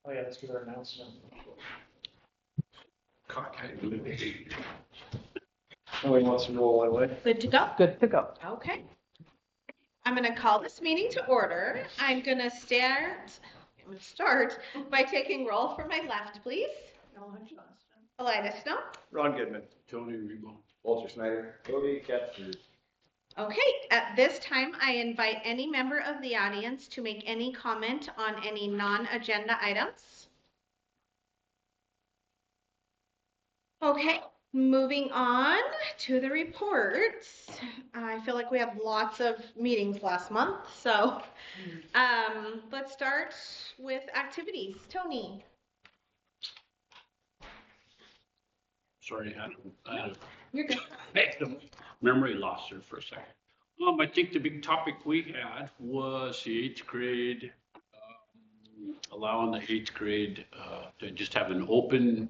Oh yeah, that's because our announcement. Cockeyed. Nobody wants to roll away. Good to go? Good to go. Okay. I'm going to call this meeting to order. I'm going to start by taking roll from my left, please. Elida Snow. Ron Goodman. Tony Rebo. Walter Snyder. Cody Kepster. Okay, at this time, I invite any member of the audience to make any comment on any non-agenda items. Okay, moving on to the reports. I feel like we had lots of meetings last month, so let's start with activities. Tony. Sorry, You're good. I had a memory loss there for a second. I think the big topic we had was the 8th grade, allowing the 8th grade to just have an open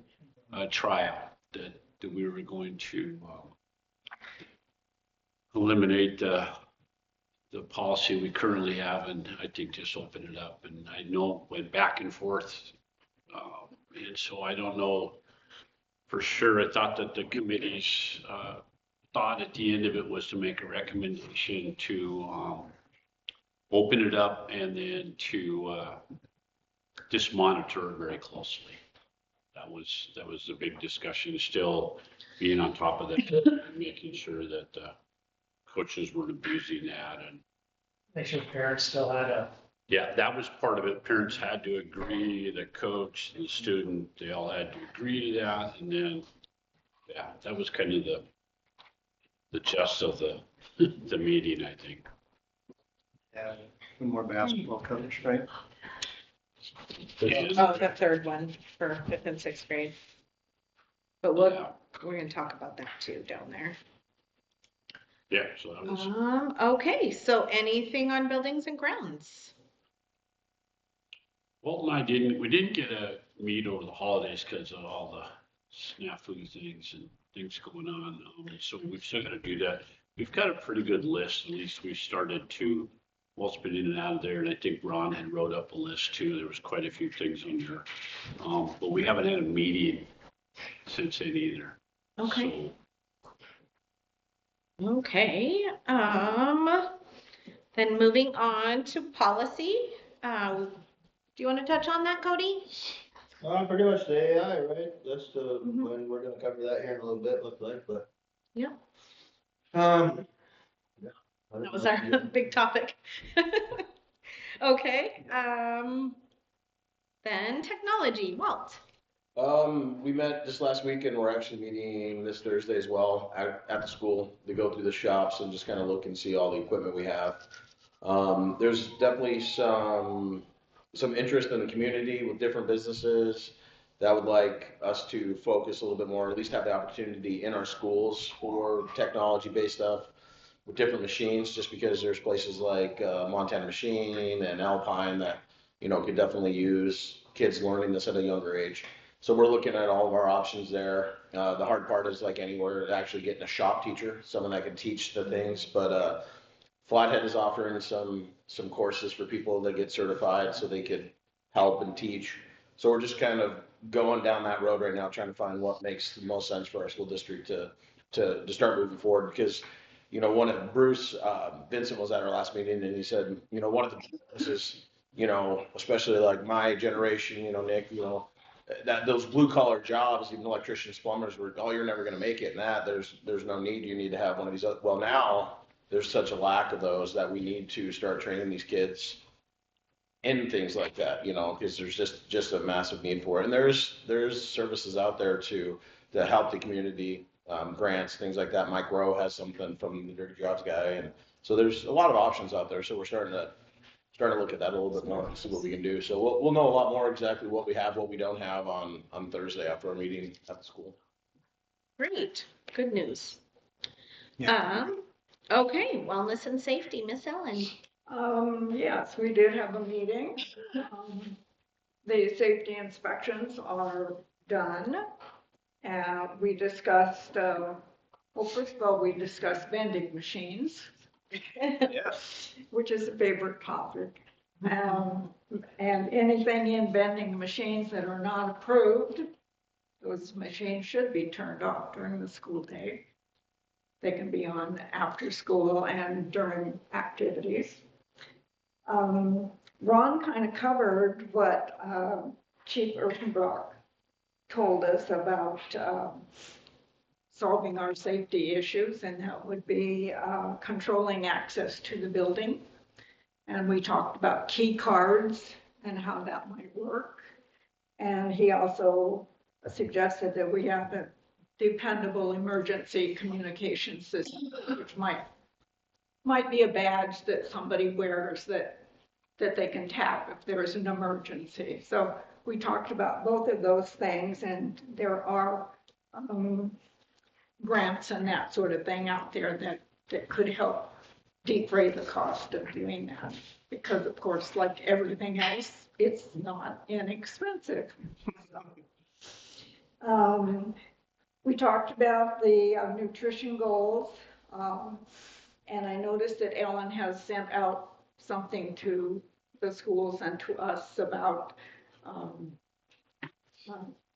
trial that we were going to eliminate the policy we currently have, and I think just open it up. And I know it went back and forth, and so I don't know for sure. I thought that the committee's thought at the end of it was to make a recommendation to open it up and then to just monitor it very closely. That was the big discussion, still being on top of that, and making sure that coaches weren't abusing that. And Make sure parents still had a. yeah, that was part of it. Parents had to agree, the coach, the student, they all had to agree to that. And then, yeah, that was kind of the gist of the meeting, I think. Yeah, more basketball coach, right? Oh, the third one for 5th and 6th grade. But we're going to talk about that too down there. Yeah, so that was. Okay, so anything on buildings and grounds? Walton and we didn't get a meet over the holidays because of all the snafu things and things going on. So we've still got to do that. We've got a pretty good list. At least we started to. Walt's been in and out of there, and I think Ron had wrote up a list too. There was quite a few things on there, but we haven't had a meeting since then either. Okay. So, Okay. Then moving on to policy. Do you want to touch on that, Cody? Pretty much the AI, right? That's when we're gonna cover that here in a little bit, looks like, but. Yeah. Yeah. That was our big topic. Okay. Then technology. Walt. We met just last week and we're actually meeting this Thursday as well at the school to go through the shops and just kind of look and see all the equipment we have. There's definitely some interest in the community with different businesses that would like us to focus a little bit more, at least have the opportunity in our schools for technology-based stuff with different machines, just because there's places like Montana Machine and Alpine that, could definitely use kids learning this at a younger age. So we're looking at all of our options there. The hard part is like anywhere, actually getting a shop teacher, someone that can teach the things. But Flathead is offering some courses for people that get certified so they could help and teach. So we're just kind of going down that road right now, trying to find what makes the most sense for our school district to start moving forward. Because, one of Bruce Vincent was at our last meeting and he said, one of the businesses, especially like my generation, Nick, that those blue collar jobs, even electricians, plumbers, you're never going to make it. And that there's no need. You need to have one of these. Well, now there's such a lack of those that we need to start training these kids in things like that, because there's just a massive need for it. And there's services out there to help the community, grants, things like that. Mike Rowe has something from the Dirty Jobs guy, and so there's a lot of options out there. So we're starting to look at that a little bit more and see what we can do. So we'll know a lot more exactly what we have, what we don't have on Thursday after our meeting at the school. Great. Good news. Yeah. Okay, wellness and safety, Miss Ellen. Yes, we did have a meeting. The safety inspections are done. And we discussed, first of all, we discussed vending machines. Yes. Which is a favorite topic. And anything in vending machines that are not approved, those machines should be turned off during the school day. They can be on after school and during activities. Ron kind of covered what Chief Erpenbrock told us about solving our safety issues, and that would be controlling access to the building. And we talked about key cards and how that might work. And he also suggested that we have a dependable emergency communication system, which might be a badge that somebody wears that they can tap if there's an emergency. So we talked about both of those things, and there are grants and that sort of thing out there that could help defray the cost of doing that. Because of course, like everything else, it's not inexpensive. We talked about the nutrition goals, and I noticed that Ellen has sent out something to the schools and to us about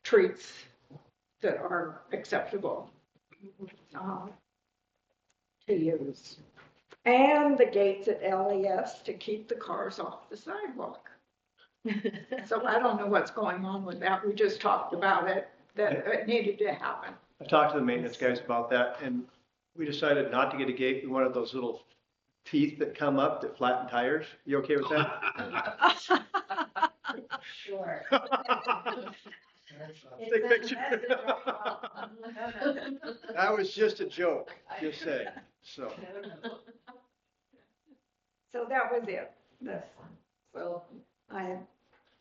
treats that are acceptable to use. And the gates at LES to keep the cars off the sidewalk. So I don't know what's going on with that. We just talked about it, that it needed to happen. I talked to the maintenance guys about that, and we decided not to get a gate. We wanted those little teeth that come up that flatten tires. You okay with that? Sure. Take picture. That was just a joke, just saying, so. So that was it. So I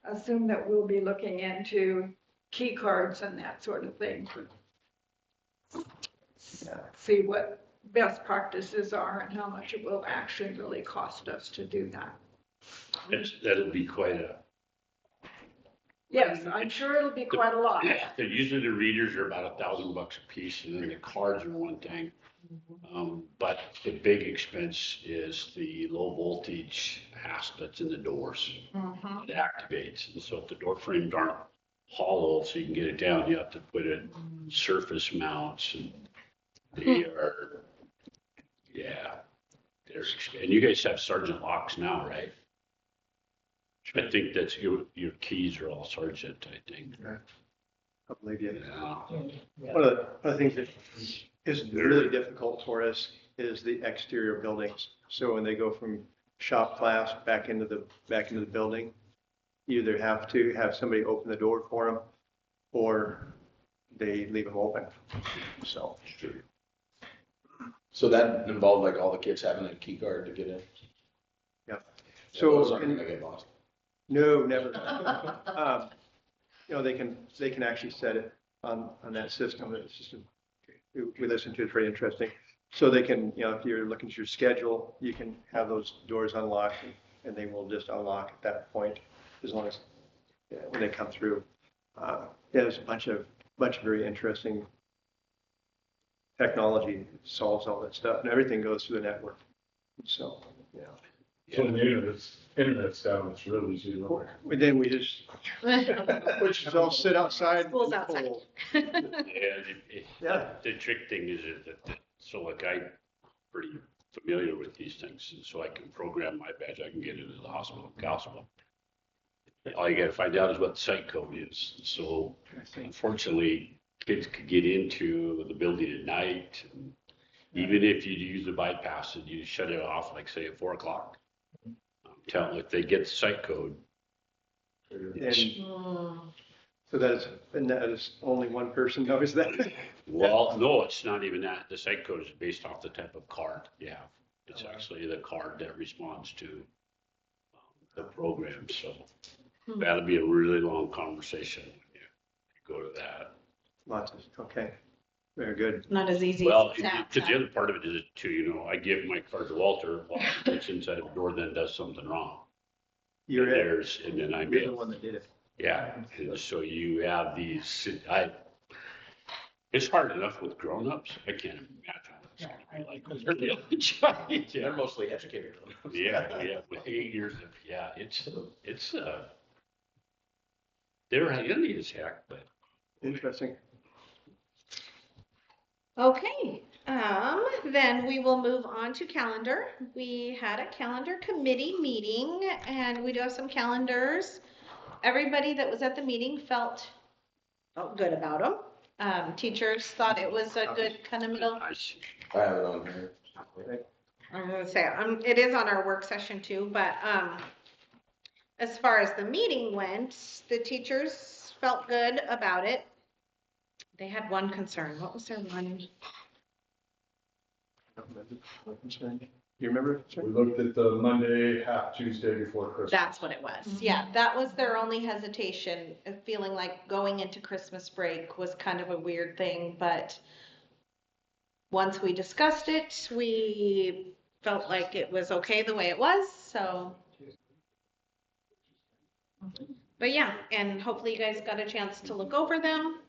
assume that we'll be looking into key cards and that sort of thing. See what best practices are and how much it will actually really cost us to do that. That'd be quite a. Yes, I'm sure it'll be quite a lot. Usually the readers are about $1,000 a piece, and then the cards are one thing. But the big expense is the low voltage hasp that's in the doors. It activates, and so if the door frames aren't hollow, so you can get it down, you have to put in surface mounts, and they are, yeah, and you guys have Sergeant locks now, right? I think that's your keys are all Sergeant, I think. I believe you. Yeah. One of the things that is really difficult for us is the exterior buildings. So when they go from shop class back into the building, you either have to have somebody open the door for them, or they leave them open. So. So that involved like all the kids having a key card to get in? Yeah. Those So, aren't gonna get lost. no, never. They can actually set it on that system. It's just we listened to it, it's very interesting. So they can, if you're looking at your schedule, you can have those doors unlocked, and they will just unlock at that point as long as when they come through. There's a bunch of very interesting technology that solves all that stuff, and everything goes through the network. So, So the internet's down, it's really easy to work. And then we just all sit outside. School's in the outside. cold. Yeah, the trick thing is that, so like I'm pretty familiar with these things, and so I can program my badge, I can get into the hospital. All you gotta find out is what the site code is. So unfortunately, kids could get into the building at night, and even if you use the bypass and you shut it off, like say at 4 o'clock. Tell them if they get the site code. And so that is only one person knows that. Well, no, it's not even that. The site code is based off the type of card you have. It's actually the card that responds to the program. So that'll be a really long conversation when you go to that. Okay, very good. Not as easy Well, as that. because the other part of it is too, I give my card to Walter, well, he gets inside the door, then does something wrong. You're And then I'm the in. one that did it. Yeah, and so you have these, it's hard enough with grownups. I can't imagine with I like when they're the only child. They're mostly educated. Yeah, with 8 years of, yeah, they're handy as heck, but Interesting. Okay, then we will move on to calendar. We had a calendar committee meeting and we do have some calendars. Everybody that was at the meeting felt good about them. Teachers thought it was a good kind of middle. I see. I have it on here. I'm gonna say, it is on our work session too, but, as far as the meeting went, the teachers felt good about it. They had one concern. What was their one? You remember? We looked at the Monday, half Tuesday before Christmas. That's what it was. Yeah, that was their only hesitation, of feeling like going into Christmas break was kind of a weird thing, but once we discussed it, we felt like it was okay the way it was, so. But yeah, and hopefully you guys got a chance to look over them.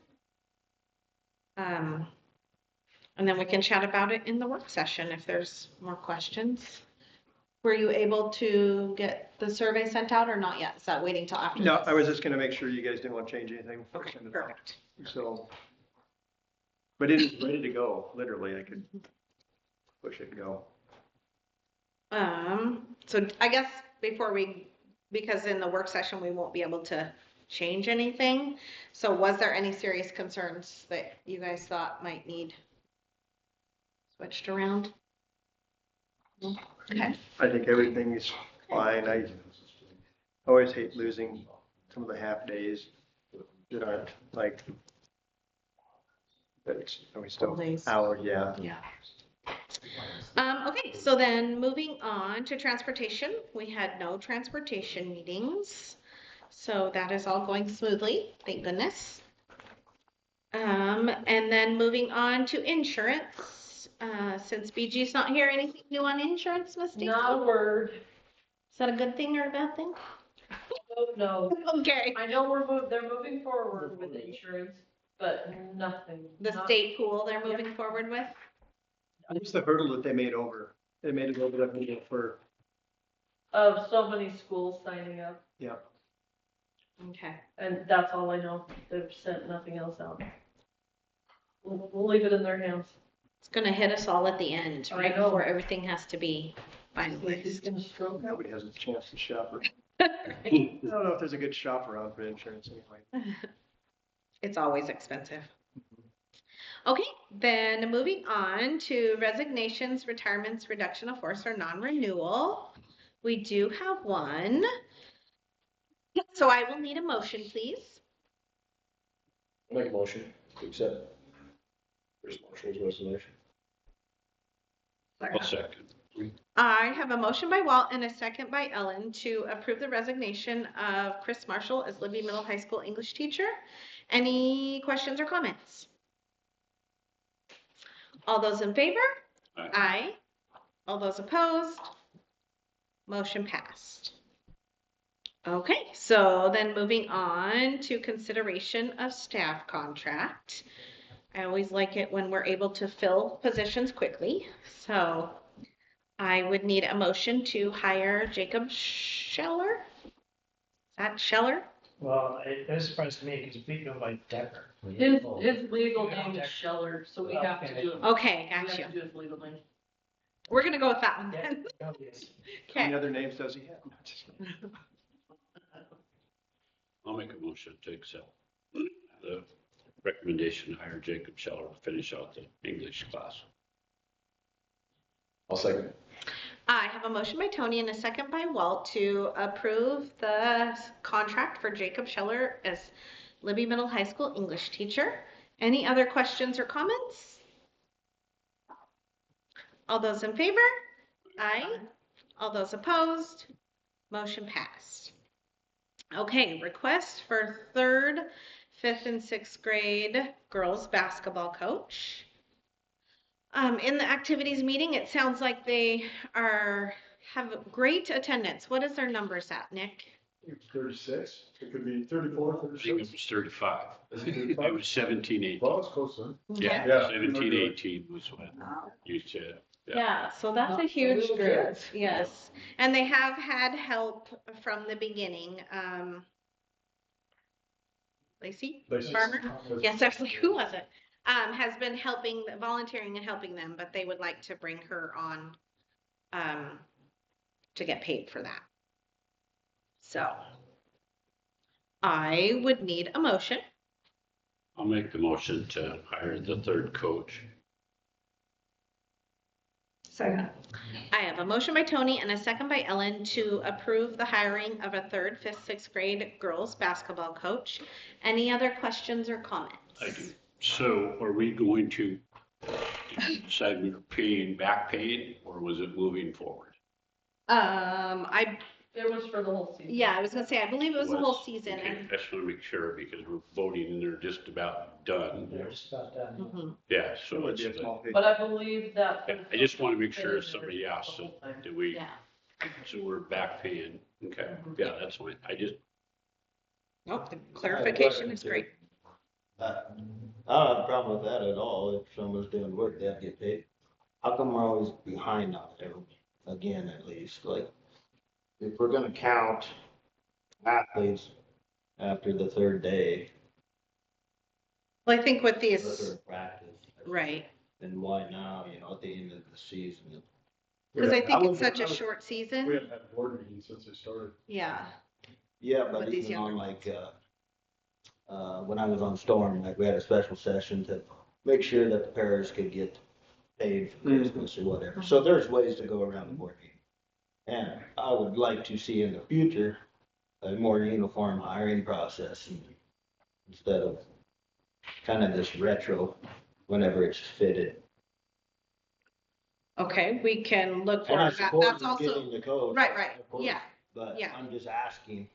And then we can chat about it in the work session if there's more questions. Were you able to get the survey sent out or not yet? Is that waiting till after? No, this? I was just gonna make sure you guys didn't want to change anything. Okay, perfect. So, but it is ready to go, literally. I could push it and go. So I guess because in the work session, we won't be able to change anything. So was there any serious concerns that you guys thought might need switched around? No? Okay. I think everything is fine. I always hate losing some of the half days that aren't like, are we still Full days. hour? Yeah. Yeah. Okay, so then moving on to transportation, we had no transportation meetings. So that is all going smoothly, thank goodness. And then moving on to insurance, since BG's not here, anything new on insurance, Misty? Not a word. Is that a good thing or a bad thing? No. Okay. I know they're moving forward with insurance, but nothing. The state pool they're moving forward with? What's the hurdle that they made over? They made it over that hurdle for, Of so many schools signing up, yeah. Okay. and that's all I know. They've sent nothing else out. We'll leave it in their hands. It's gonna hit us all at the end, I right know. before everything has to be He's finalized. gonna stroke out. Nobody has a chance to shop. I don't know if there's a good shop around for insurance anyway. It's always expensive. Okay, then moving on to resignations, retirements, reduction of force, or non-renewal. We do have one. So I will need a motion, please. Make a motion to accept. First Marshall's resignation. I'll second. I have a motion by Walt and a second by Ellen to approve the resignation of Chris Marshall as Libby Middle High School English teacher. Any questions or comments? All those in favor? Aye. Aye. All those opposed? Motion passed. Okay, so then moving on to consideration of staff contract. I always like it when we're able to fill positions quickly. So I would need a motion to hire Jacob Scheller. Is that Scheller? Well, it was a surprise to me because we go by Decker. His legal name is Scheller, so we have to do it. Okay, We got have you. to do his legal name. We're gonna go with that one then. How Okay. many other names does he have? I'll make a motion to accept the recommendation to hire Jacob Scheller to finish out the English class. I'll second. I have a motion by Tony and a second by Walt to approve the contract for Jacob Scheller as Libby Middle High School English teacher. Any other questions or comments? All those in favor? Aye. All those opposed? Motion passed. Okay, request for 3rd, 5th, and 6th grade girls basketball coach. In the activities meeting, it sounds like they have great attendance. What is their numbers at, Nick? It's 36, it could be 34, I think it 36. was 35. Is it It 35? was 17, 18. Well, it's close then. Yeah, Yeah. 17, 18 was what Wow. you said. Yeah, so that's a Not huge little group, kids. yes. And they have had help from the beginning. Lacey Farmer? Yes, I was like, who was it? Has been helping, volunteering and helping them, but they would like to bring her on to get paid for that. So I would need a motion. I'll make the motion to hire the third coach. Second. I have a motion by Tony and a second by Ellen to approve the hiring of a 3rd, 5th, 6th grade girls basketball coach. Any other questions or comments? I do. So are we going to decide we were paying, back paying, or was it moving forward? It was for the whole season. Yeah, I was gonna say, I believe it was the whole season. Okay, And I just want to make sure because we're voting and they're just about done. They're just about done. Mhm. Yeah, It so would it's, be a small fee. But I believe that. I just want to make sure if somebody asks, The whole thing. do we, Yeah. so we're back paying? Okay, Mhm. yeah, that's fine. I just, Nope, the clarification is great. I don't have a problem with that at all. If someone's doing work, they have to get paid. How come we're always behind on it? Again, at least, like, if we're gonna count athletes after the 3rd day, Well, I think with the these, 3rd practice, right, then why now, at the end of the season? because I think I it's would- such a I would- short We season. haven't had a board meeting since they started. Yeah, Yeah, With but these even on younger like, when I was on Storm, like, we had a special session to make sure that the pairs could get paid for Christmas or whatever. So there's ways to go around the board meeting. And I would like to see in the future a more uniform hiring process instead of kind of this retro whenever it's fitted. okay, we can look for And I that. support That's you also, getting the coach. right, of course, yeah, But yeah. I'm just asking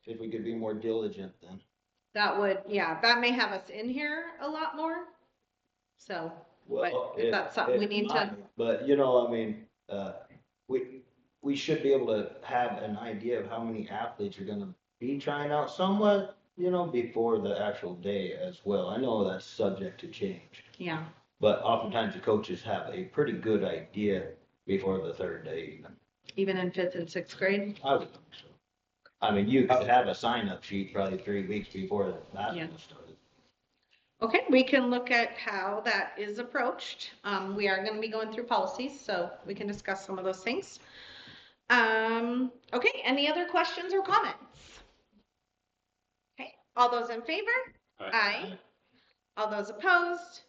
if we could be more diligent then. that would, yeah, that may have us in here a lot more. So, Well, if that's something we it need to- might, but we should be able to have an idea of how many athletes are gonna be trying out somewhat, before the actual day as well. I know that's subject to change, yeah, but oftentimes the coaches have a pretty good idea before the 3rd day even. even in 5th and 6th grade. I would think so. I mean, you could have a sign-up sheet probably 3 weeks before the basketball started. Okay, we can look at how that is approached. We are gonna be going through policies, so we can discuss some of those things. Okay, any other questions or comments? Okay, all those in favor? Aye. All those opposed?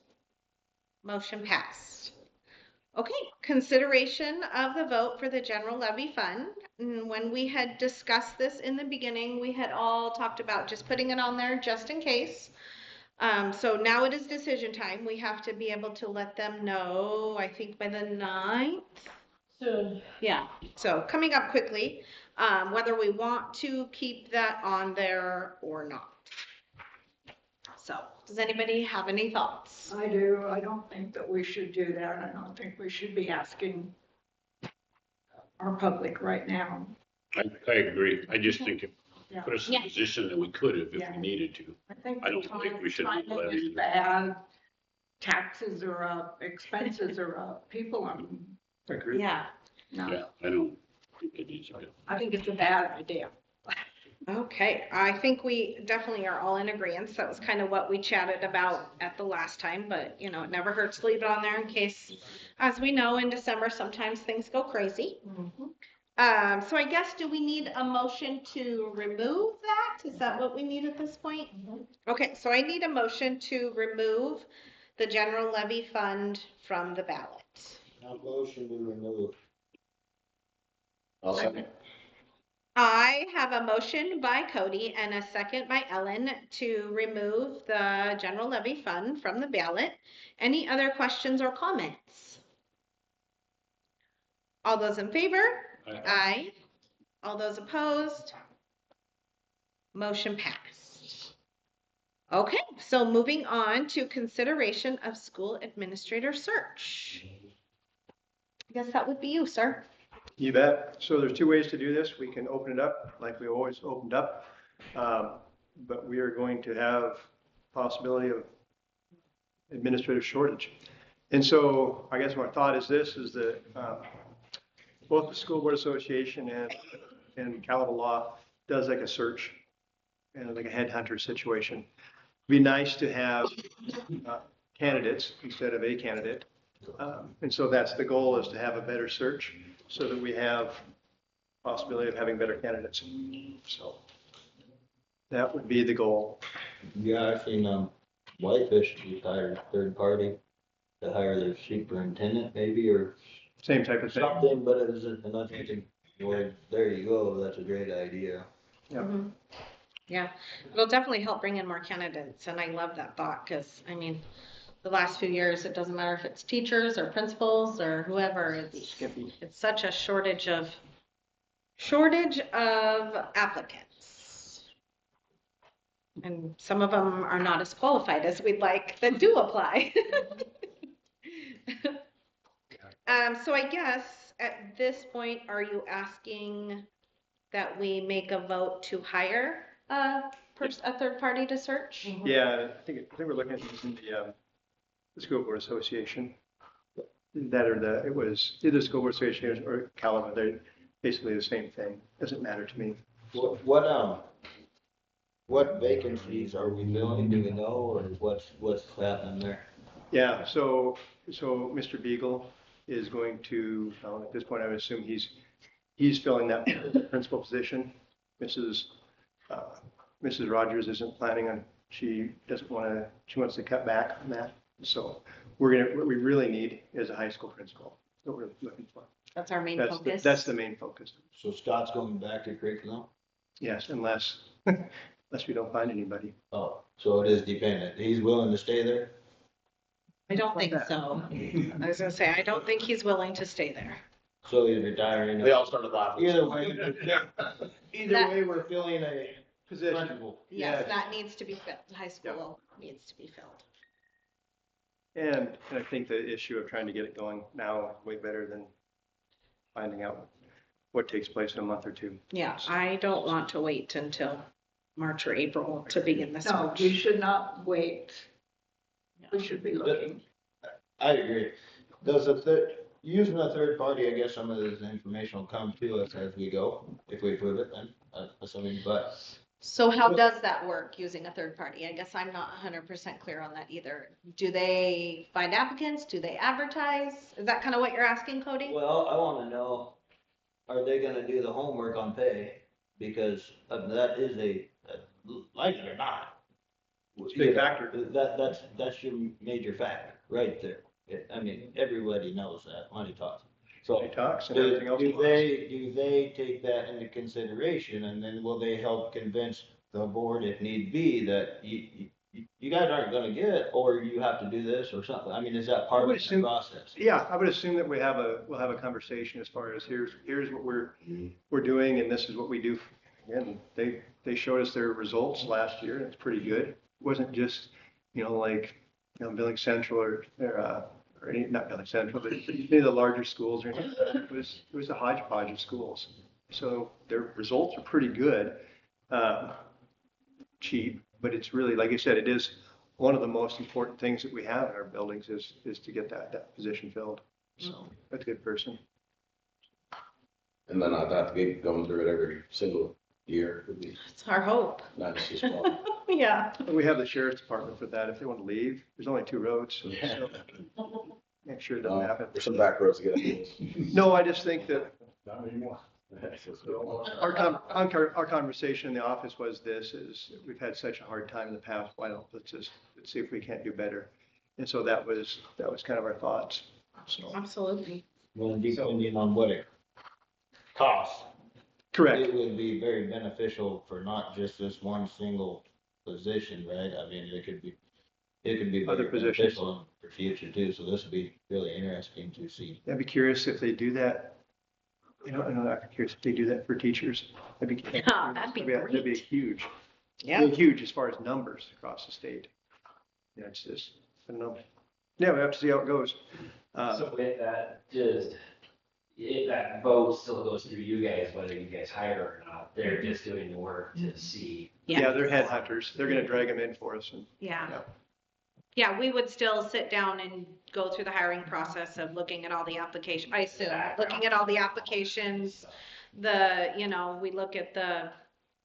Motion passed. Okay, consideration of the vote for the general levy fund. When we had discussed this in the beginning, we had all talked about just putting it on there just in case. So now it is decision time. We have to be able to let them know, I think by the 9th. Soon. Yeah, so coming up quickly, whether we want to keep that on there or not. So, does anybody have any thoughts? I do. I don't think that we should do that. I don't think we should be asking our public right now. I agree. I just think it Yeah. put us in Yeah. a position that we could have if Yeah. we needed to. I think I the don't think we should timing levy is either. bad. Taxes are up, expenses are up, people are, Agreed. Yeah. no, Yeah, I don't think it needs to be. I think it's a bad idea. Okay, I think we definitely are all in agreement. That was kind of what we chatted about at the last time, but it never hurts to leave it on there in case, as we know, in December, sometimes things go crazy. So I guess, do we need a motion to remove that? Is that what we need at this point? Okay, so I need a motion to remove the general levy fund from the ballot. Now motion to remove. I'll second. I have a motion by Cody and a second by Ellen to remove the general levy fund from the ballot. Any other questions or comments? All those in favor? Aye. All those opposed? Motion passed. Okay, so moving on to consideration of school administrator search. I guess that would be you, sir. You bet. So there's two ways to do this. We can open it up like we always opened up. But we are going to have possibility of administrative shortage. And so I guess my thought is this, is that both the School Board Association and Caledon Law does like a search and like a headhunter situation. Be nice to have candidates instead of a candidate. And so that's the goal, is to have a better search so that we have possibility of having better candidates. So that would be the goal. Yeah, I've seen, Whitefish, you hired a third party to hire their superintendent maybe, or Same type of thing. something, but it was, and I'm thinking, well, there you go, that's a great idea. Yeah. Mhm. Yeah, it'll definitely help bring in more candidates, and I love that thought, because, I mean, the last few years, it doesn't matter if it's teachers or principals or whoever, it's such a shortage of applicants. And some of them are not as qualified as we'd like that do apply. So I guess at this point, are you asking that we make a vote to hire a third party to search? Yeah, I think we're looking at using the School Board Association. It was either School Board Association or Caledon. They're basically the same thing. Doesn't matter to me. What vacancies are we filling, do we know, or what's happening there? Yeah, so Mr. Beagle is going to, at this point, I would assume he's filling that principal position. Mrs. Rogers isn't planning on, she wants to cut back on that. So what we really need is a high school principal. That's what we're looking for. That's our main focus. That's the main focus. So Scott's going back to curriculum? Yes, unless we don't find anybody. Oh, so it is dependent. He's willing to stay there? I don't think so. I was gonna say, I don't think he's willing to stay there. So he's retiring? They all started laughing. Either way, we're filling a Position. principal. Yes, that needs to be filled. High school needs to be filled. And I think the issue of trying to get it going now is way better than finding out what takes place in a month or two. Yeah, I don't want to wait until March or April to begin the No, search. we should not wait. We should be looking. I agree. Using a third party, I guess some of this information will come to us as we go, if we approve it, then, assuming, but. So how does that work using a third party? I guess I'm not 100% clear on that either. Do they find applicants? Do they advertise? Is that kind of what you're asking, Cody? Well, I wanna know, are they gonna do the homework on pay? Because that is like it or not. It's a big factor. That's your major factor, right there. I mean, everybody knows that, money talks. So Money talks and do everything else. they take that into consideration, and then will they help convince the board if need be that you guys aren't gonna get, or you have to do this or something? I mean, is that part of the process? Yeah, I would assume that we'll have a conversation as far as here's what we're doing, and this is what we do. Again, they showed us their results last year, and it's pretty good. It wasn't just, Billings Central or any, not Billings Central, but any of the larger schools or anything. It was a hodgepodge of schools. So their results are pretty good, cheap, but it's really, like I said, it is one of the most important things that we have in our buildings is to get that position filled. So that's a good person. And then I'd have to be going through it every single year would be It's our hope. nice as well. Yeah. And we have the sheriff's department for that. If they want to leave, there's only 2 roads. Yeah. So make sure it doesn't happen. There's some back roads to get in. No, I just think that Not anymore. our conversation in the office was is we've had such a hard time in the past. Let's see if we can't do better. And so that was kind of our thoughts. So Absolutely. Well, depending on what it costs. correct. It would be very beneficial for not just this one single position, right? I mean, it could be Other very positions. beneficial for future too, so this would be really interesting to see. I'd be curious if they do that. I'm curious if they do that for teachers. That'd be That'd be That'd be great. huge. Yeah. Huge as far as numbers across the state. Yeah, it's just, I don't know. Yeah, we have to see how it goes. So with that, just, that vote still goes through you guys, whether you guys hire or not. They're just doing the work to see. Yeah, they're headhunters. They're gonna drag them in for us and, Yeah. yeah. Yeah, we would still sit down and go through the hiring process of looking at all the applications, I assume, looking at all the applications, we look at the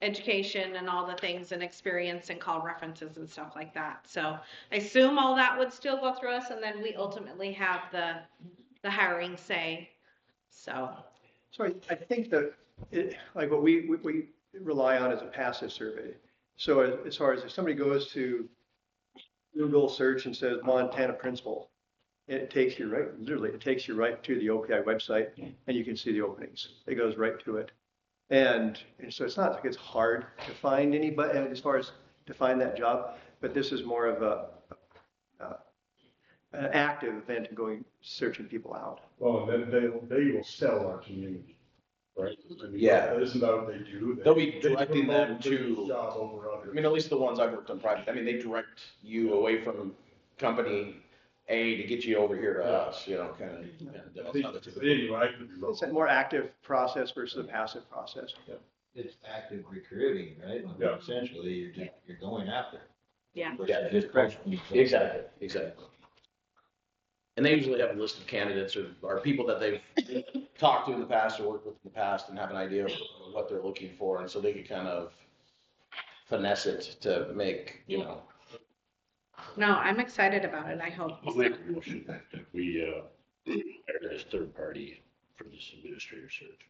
education and all the things and experience and call references and stuff like that. So I assume all that would still go through us, and then we ultimately have the hiring say, so. So I think that like what we rely on is a passive survey. So as far as if somebody goes to Google search and says Montana principal, it takes you literally, it takes you right to the OPI website and you can see the openings. It goes right to it. And so it's not like it's hard to find anybody as far as to find that job, but this is more of an active event of going searching people out. Well, and then they will sell our community, right? I mean, Yeah. Isn't that what they do? They'll be directing them promote the to- job over others. I mean, at least the ones I've worked on private, I mean, they direct you away from company A to get you over here to us, kind of. Anyway, I could be wrong. It's a more active process versus a passive process. It's active recruiting, right? Yeah. Essentially, you're going after. Yeah. Versus just posting yourself. Exactly. And they usually have a list of candidates or people that they've talked to in the past or worked with in the past and have an idea of what they're looking for. And so they can kind of finesse it to make, No, I'm excited about it, I hope. I'll make a motion that we hire this third party for this administrator search.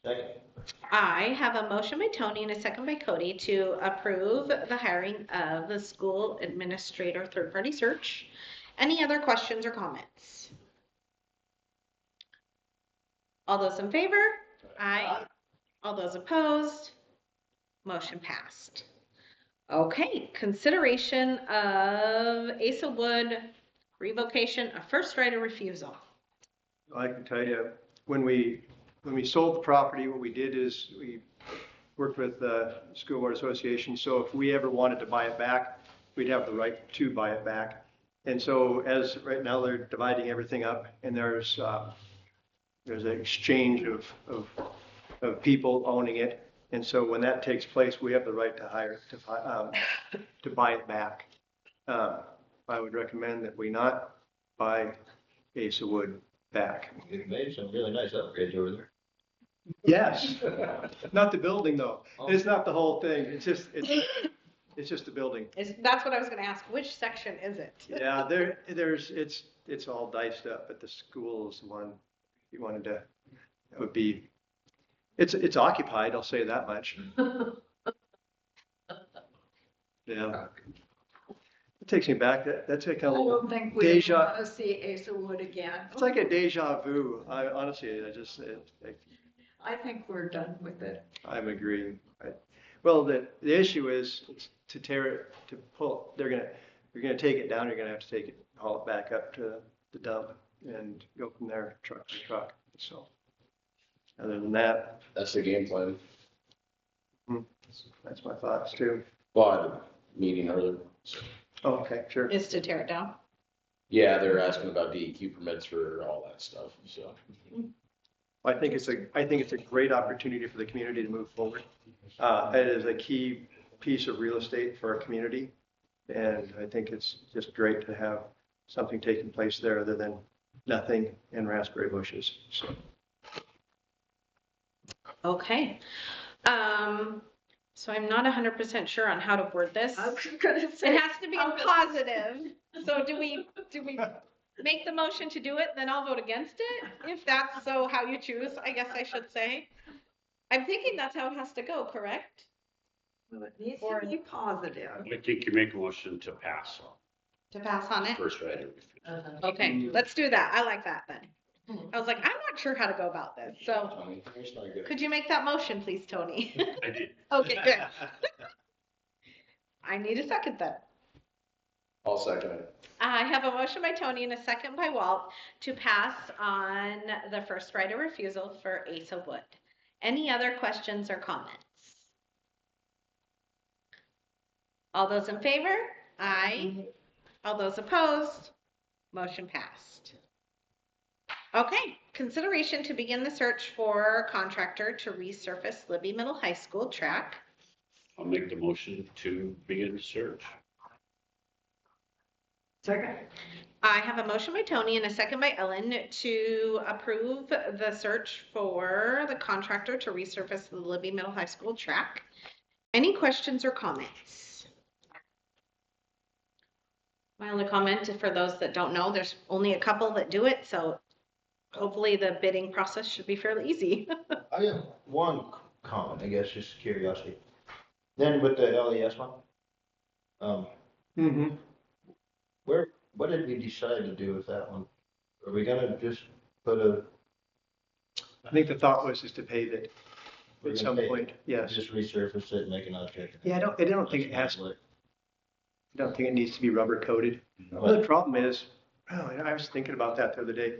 Second. I have a motion by Tony and a second by Cody to approve the hiring of the school administrator third-party search. Any other questions or comments? All those in favor? Aye. All those opposed? Motion passed. Okay, consideration of Asa Wood revocation of first right of refusal. I can tell you, when we sold the property, what we did is we worked with the School Board Association. So if we ever wanted to buy it back, we'd have the right to buy it back. And so as right now they're dividing everything up and there's an exchange of people owning it. And so when that takes place, we have the right to buy it back. I would recommend that we not buy Asa Wood back. You've made some really nice upgrades over there. Yes, not the building though. It's not the whole thing. It's just the building. That's what I was gonna ask. Which section is it? Yeah, it's all diced up, but the school is the one you wanted to, that would be, it's occupied, I'll say that much. Yeah. It takes me back, that's like I a little, don't think we Deja- want to see Asa Wood again. it's like a deja vu. Honestly, I think we're done with it. I'm agreeing. Well, the issue is it's to tear it, to pull, you're gonna take it down, you're gonna have to take it, haul it back up to the dump and go from there, truck to truck. So, other than that, that's the game plan. that's my thoughts too. Well, I had a meeting earlier. So. Oh, okay, sure. Is to tear it down. Yeah, they're asking about DEQ permits for all that stuff, so. I think it's a great opportunity for the community to move forward. It is a key piece of real estate for our community. And I think it's just great to have something taking place there other than nothing and raspberry bushes. So. Okay. So I'm not 100% sure on how to word this. I was gonna say. It has to be positive. So do we make the motion to do it, then I'll vote against it? If that's so how you choose, I guess I should say. I'm thinking that's how it has to go, correct? Well, it needs to be positive. I think you make a motion to pass To pass on it? first right of refusal. Okay, let's do that. I like that then. I was like, I'm not sure how to go about this. So Tony, it's not good. could you make that motion, please, Tony? I did. Okay, good. I need a second then. I'll second it. I have a motion by Tony and a second by Walt to pass on the first right of refusal for Asa Wood. Any other questions or comments? All those in favor? Aye. All those opposed? Motion passed. Okay, consideration to begin the search for contractor to resurface Libby Middle High School track. I'll make the motion to begin the search. Second. I have a motion by Tony and a second by Ellen to approve the search for the contractor to resurface the Libby Middle High School track. Any questions or comments? My only comment, for those that don't know, there's only a couple that do it, so hopefully the bidding process should be fairly easy. I have one comment, I guess, just curiosity. Then with the LES one, Mm-hmm. what did we decide to do with that one? Are we gonna just put a, I think the thought was just to pave it we're at gonna some pay- point, yes. just resurface it and make another check? Yeah, I don't think it has, I don't think it needs to be rubber coated. Well, the problem is, oh, I was thinking about that the other day.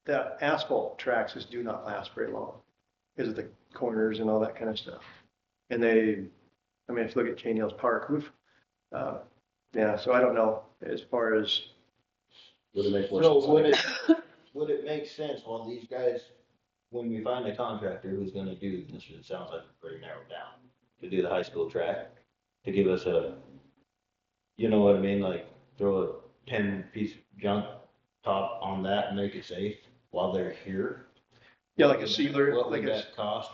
The asphalt tracks just do not last very long because of the corners and all that kind of stuff. And if you look at Chain Hills Park, yeah, so I don't know as far as, Would it make more So sense? would it make sense, well, these guys, when we find a contractor who's gonna do, this it sounds like it's pretty narrowed down, to do the high school track, to give us you know what I mean, like throw a 10-piece junk top on that and make it safe while they're here? yeah, like a sealer, What like would a, that cost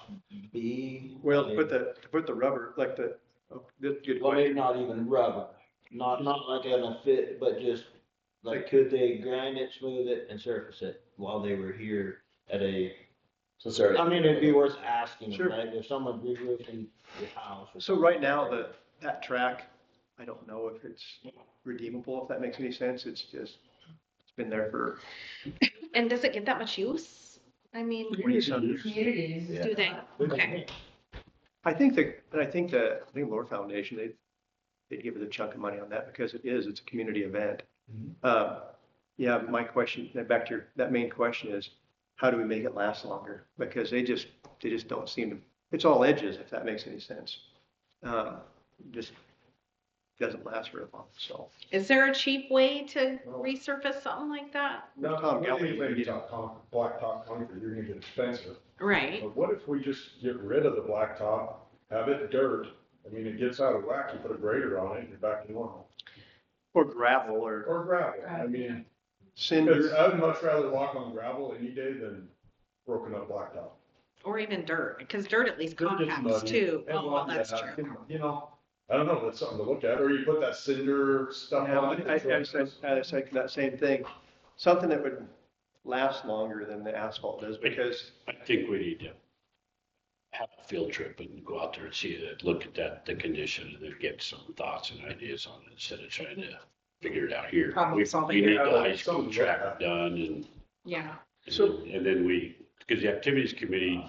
be? well, I mean, to put the rubber, like that's a good well, maybe question. not even rubber, not like in a fit, but just, like, could they grind it, smooth it, and surface it while they were here at a, So sorry. I mean, it'd be worth asking, Sure. right, if someone's re-roofing your house. or So something right like now, that. that track, I don't know if it's redeemable, if that makes any sense. It's been there for And does it get that much use? I mean, 20-some years. Communities. do they? Okay. I think the Lore Foundation, they'd give it a chunk of money on that because it's a community event. Yeah, my question, back to that main question is, how do we make it last longer? Because they just don't seem to, it's all edges, if that makes any sense. Just doesn't last very long, so. Is there a cheap way to resurface something like that? No, Tom Gallagher, anything you blacktop concrete, you're gonna get expensive. Right. But what if we just get rid of the blacktop, have it dirt? I mean, it gets out of whack, you put a grader on it, and you're back to normal. Or gravel or Or gravel, I mean, because cinder. I would much rather walk on gravel any day than broken up blacktop. Or even dirt, because dirt at least Dirt gets compacts muddy. too. And Oh, well, yeah, that's true. You know, I don't know, that's something to look at, or you put that cinder stuff Yeah, on it. I said that same thing. Something that would last longer than the asphalt does because, I think we need to have a field trip and go out there and see it, look at the condition, and then get some thoughts and ideas on it instead of trying to figure it out here. Problem We solving. need the Yeah, high school something to look track at. done Yeah. and then because the activities committee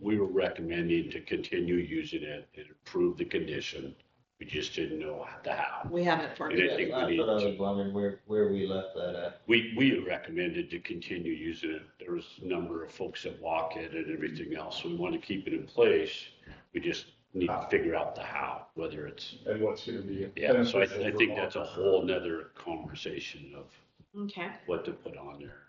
we were recommending to continue using it and improve the condition. We just didn't know the how. We have it for And you. I think That's we need what I to- was wondering, where we left that at. We had recommended to continue using it. There was a number of folks that walk it and everything else. So we want to keep it in place. We just need to figure out the how, whether it's, And what's gonna be. yeah, so I beneficial think for that's a long. whole nother conversation of Okay. what to put on there.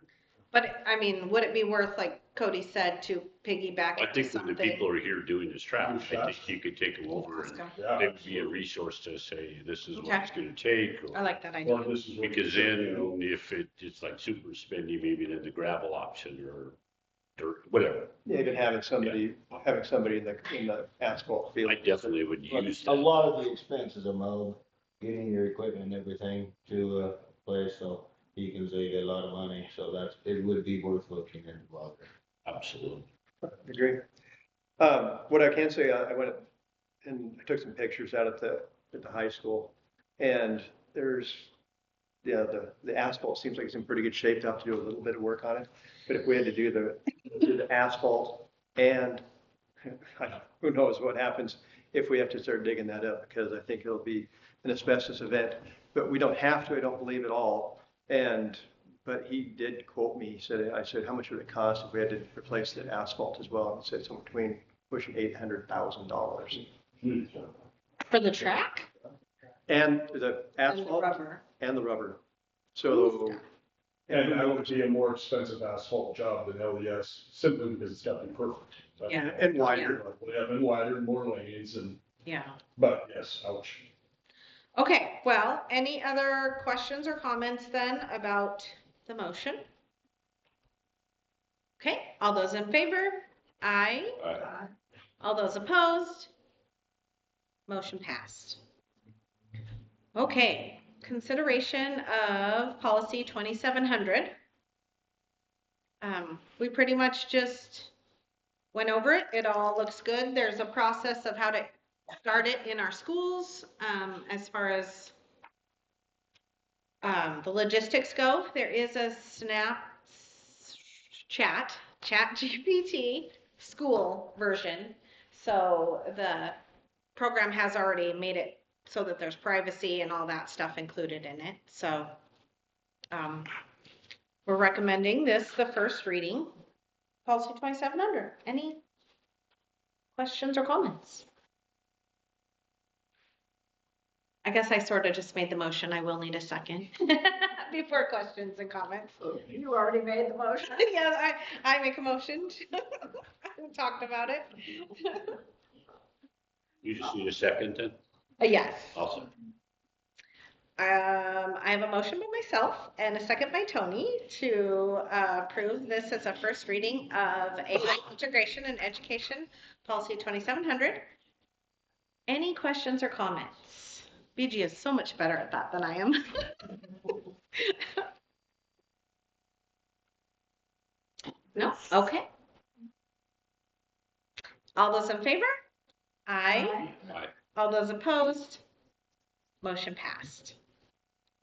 But I mean, would it be worth, like Cody said, to piggyback I it to think when the people something? are here doing this track, I think you could take them over and Yeah. it would be a resource to say, this is what Okay. it's gonna take. I Or, like that Or idea. this is what because you then know. if it's like super spendy, maybe then the gravel option or dirt, whatever. even having somebody in the asphalt field. I definitely would But use a that. lot of the expenses of mowing, getting your equipment and everything to a place, so you can save a lot of money, so it would be worth looking into. Absolutely. Agree. What I can say, I went and I took some pictures out at the high school, and there's, yeah, the asphalt seems like it's in pretty good shape. To have to do a little bit of work on it, but if we had to do the asphalt and who knows what happens if we have to start digging that up, because I think it'll be an asbestos event, but we don't have to, I don't believe at all. But he did quote me, I said, how much would it cost if we had to replace the asphalt as well? And he said somewhere between pushing $800,000. For the track And the and the asphalt rubber? and the rubber. So, And that would be a more expensive asphalt job than LES, simply because it's got to be perfect. That's- Yeah. and wider. Yeah, and wider, and more lanes, and, Yeah. but yes, ouch. Okay, well, any other questions or comments then about the motion? Okay, all those in favor? Aye. All those opposed? Motion passed. Okay, consideration of policy 2700. We pretty much just went over it. It all looks good. There's a process of how to start it in our schools, as far as the logistics go. There is a chat GPT school version. So the program has already made it so that there's privacy and all that stuff included in it. So we're recommending this the first reading, policy 2700. Any questions or comments? I guess I sort of just made the motion. I will need a second before questions and comments. You already made the motion. Yes, I make a motion. I talked about it. You just need a second then? Yes. Awesome. I have a motion by myself and a second by Tony to approve this as a first reading of AI integration and education policy 2700. Any questions or comments? BG is so much better at that than I am. No? Okay. All those in favor? Aye. Aye. All those opposed? Motion passed.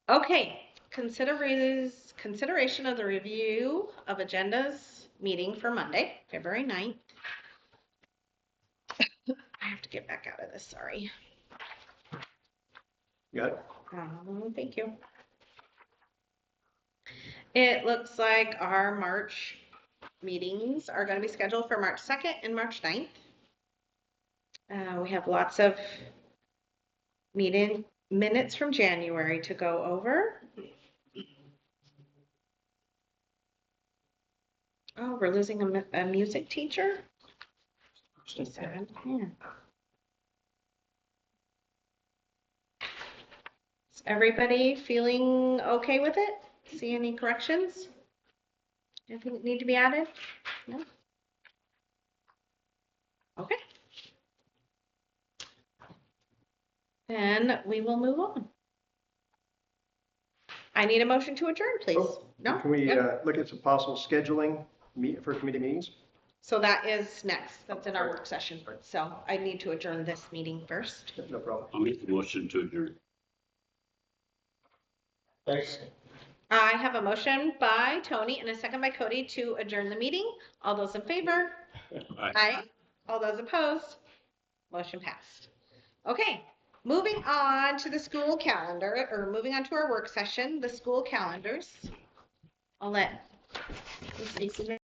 Okay, consideration of the review of agendas meeting for Monday, February 9th. I have to get back out of this, sorry. got it? Thank you. It looks like our March meetings are going to be scheduled for March 2nd and March 9th. We have lots of meeting minutes from January to go over. Oh, we're losing a music teacher? 57, yeah. Is everybody feeling okay with it? See any corrections? Anything that need to be added? No? Okay. Then we will move on. I need a motion to adjourn, please. Oh, No? Can we Yep. look at some possible scheduling for committee meetings? So that is next. That's in our work session. So I need to adjourn this meeting first. No problem. I'll make the motion to adjourn. Thanks. I have a motion by Tony and a second by Cody to adjourn the meeting. All those in favor? Aye. Aye. All those opposed? Motion passed. Okay, moving on to the school calendar, or moving on to our work session, the school calendars. I'll let Ms. Stacy